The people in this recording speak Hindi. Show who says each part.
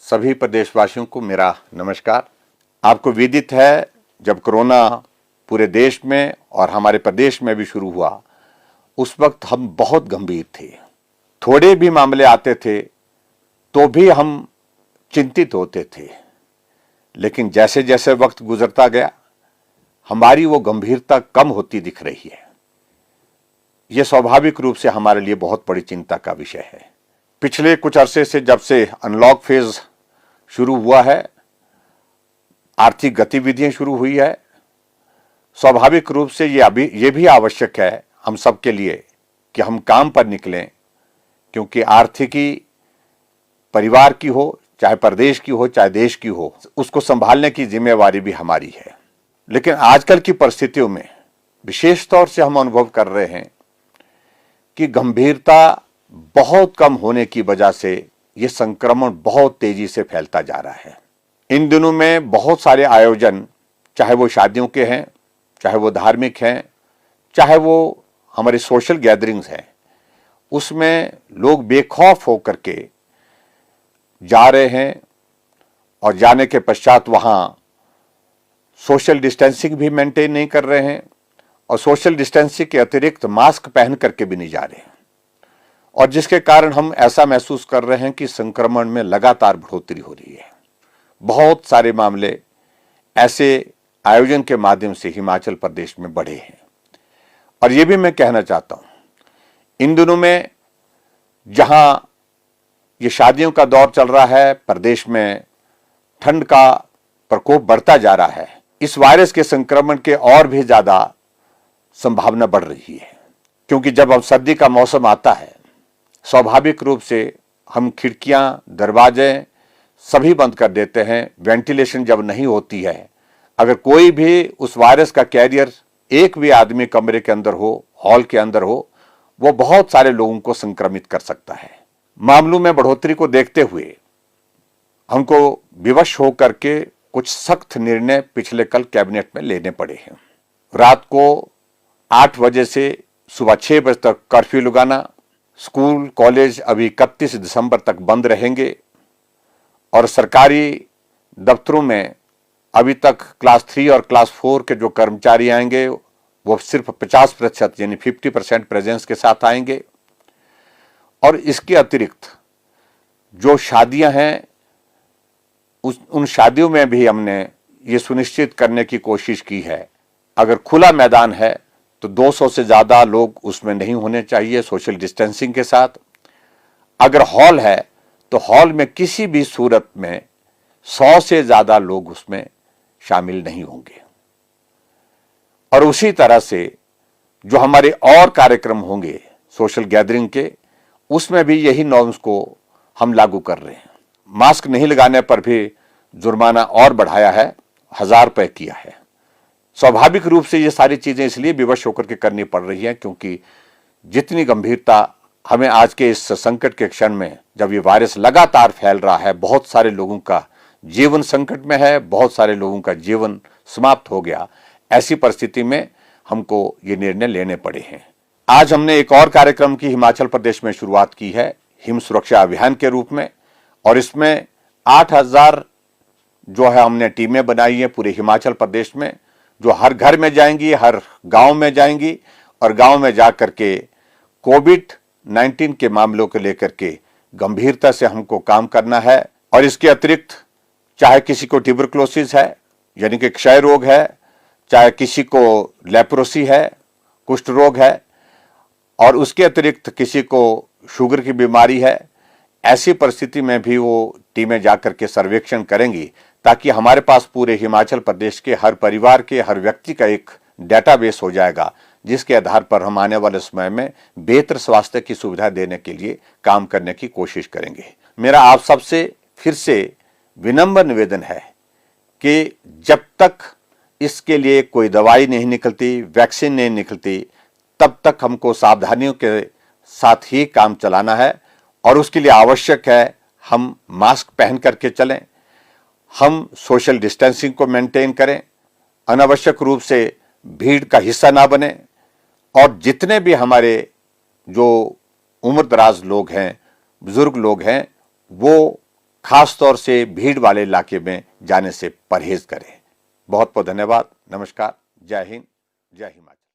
Speaker 1: सभी प्रदेशवासियों को मेरा नमस्कार। आपको विदित है, जब कोरोना पूरे देश में और हमारे प्रदेश में भी शुरू हुआ, उस वक्त हम बहुत गंभीर थे। थोड़े भी मामले आते थे तो भी हम चिंतित होते थे, लेकिन जैसे जैसे वक्त गुजरता गया हमारी वो गंभीरता कम होती दिख रही है। यह स्वाभाविक रूप से हमारे लिए बहुत बड़ी चिंता का विषय है। पिछले कुछ अरसे से, जब से अनलॉक फेज शुरू हुआ है, आर्थिक गतिविधियां शुरू हुई है, स्वाभाविक रूप से ये भी आवश्यक है हम सबके लिए कि हम काम पर निकलें, क्योंकि आर्थिकी परिवार की हो, चाहे प्रदेश की हो, चाहे देश की हो, उसको संभालने की जिम्मेवारी भी हमारी है। लेकिन आजकल की परिस्थितियों में विशेष तौर से हम अनुभव कर रहे हैं कि गंभीरता बहुत कम होने की वजह से यह संक्रमण बहुत तेजी से फैलता जा रहा है। इन दिनों में बहुत सारे आयोजन, चाहे वो शादियों के हैं, चाहे वो धार्मिक हैं, चाहे वो हमारे सोशल गैदरिंग्स हैं, उसमें लोग बेखौफ होकर के जा रहे हैं और जाने के पश्चात वहां सोशल डिस्टेंसिंग भी मेंटेन नहीं कर रहे हैं और सोशल डिस्टेंसिंग के अतिरिक्त मास्क पहन करके भी नहीं जा रहे हैं, और जिसके कारण हम ऐसा महसूस कर रहे हैं कि संक्रमण में लगातार बढ़ोतरी हो रही है। बहुत सारे मामले ऐसे आयोजन के माध्यम से हिमाचल प्रदेश में बढ़े हैं। और यह भी मैं कहना चाहता हूं, इन दिनों में जहां ये शादियों का दौर चल रहा है, प्रदेश में ठंड का प्रकोप बढ़ता जा रहा है, इस वायरस के संक्रमण के और भी ज्यादा संभावना बढ़ रही है। क्योंकि जब अब सर्दी का मौसम आता है, स्वाभाविक रूप से हम खिड़कियां, दरवाजे सभी बंद कर देते हैं। वेंटिलेशन जब नहीं होती है, अगर कोई भी उस वायरस का कैरियर एक भी आदमी कमरे के अंदर हो, हॉल के अंदर हो, वो बहुत सारे लोगों को संक्रमित कर सकता है। मामलों में बढ़ोतरी को देखते हुए हमको विवश होकर के कुछ सख्त निर्णय पिछले कल कैबिनेट में लेने पड़े हैं। रात को 8 बजे से सुबह 6 बजे तक कर्फ्यू लगाना, स्कूल कॉलेज अभी 31 दिसंबर तक बंद रहेंगे, और सरकारी दफ्तरों में अभी तक क्लास 3 और क्लास 4 के जो कर्मचारी आएंगे वो सिर्फ 50% यानी 50% प्रेजेंस के साथ आएंगे। और इसके अतिरिक्त जो शादियां हैं, उन शादियों में भी हमने ये सुनिश्चित करने की कोशिश की है, अगर खुला मैदान है तो 200 से ज्यादा लोग उसमें नहीं होने चाहिए सोशल डिस्टेंसिंग के साथ। अगर हॉल है तो हॉल में किसी भी सूरत में 100 से ज्यादा लोग उसमें शामिल नहीं होंगे। और उसी तरह से जो हमारे और कार्यक्रम होंगे सोशल गैदरिंग के, उसमें भी यही नॉर्म्स को हम लागू कर रहे हैं। मास्क नहीं लगाने पर भी जुर्माना और बढ़ाया है, 1000 रुपए किया है। स्वाभाविक रूप से ये सारी चीजें इसलिए विवश होकर के करनी पड़ रही है, क्योंकि जितनी गंभीरता हमें आज के इस संकट के क्षण में, जब ये वायरस लगातार फैल रहा है, बहुत सारे लोगों का जीवन संकट में है, बहुत सारे लोगों का जीवन समाप्त हो गया, ऐसी परिस्थिति में हमको ये निर्णय लेने पड़े हैं। आज हमने एक और कार्यक्रम की हिमाचल प्रदेश में शुरुआत की है, हिम सुरक्षा अभियान के रूप में, और इसमें 8000 जो है हमने टीमें बनाई हैं पूरे हिमाचल प्रदेश में, जो हर घर में जाएंगी, हर गांव में जाएंगी, और गांव में जाकर के कोविड-19 के मामलों को लेकर के गंभीरता से हमको काम करना है। और इसके अतिरिक्त चाहे किसी को ट्यूबरक्लोसिस है, यानी कि क्षय रोग है, चाहे किसी को लेप्रोसी है, कुष्ठ रोग है, और उसके अतिरिक्त किसी को शुगर की बीमारी है, ऐसी परिस्थिति में भी वो टीमें जाकर के सर्वेक्षण करेंगी, ताकि हमारे पास पूरे हिमाचल प्रदेश के हर परिवार के, हर व्यक्ति का एक डेटाबेस हो जाएगा, जिसके आधार पर हम आने वाले समय में बेहतर स्वास्थ्य की सुविधा देने के लिए काम करने की कोशिश करेंगे। मेरा आप सबसे फिर से विनम्र निवेदन है कि जब तक इसके लिए कोई दवाई नहीं निकलती, वैक्सीन नहीं निकलती, तब तक हमको सावधानियों के साथ ही काम चलाना है। और उसके लिए आवश्यक है हम मास्क पहन करके चलें, हम सोशल डिस्टेंसिंग को मेंटेन करें, अनावश्यक रूप से भीड़ का हिस्सा ना बने, और जितने भी हमारे जो उम्र दराज लोग हैं, बुजुर्ग लोग हैं, वो खास तौर से भीड़ वाले इलाके में जाने से परहेज करें। बहुत बहुत धन्यवाद। नमस्कार। जय हिंद, जय हिमाचल।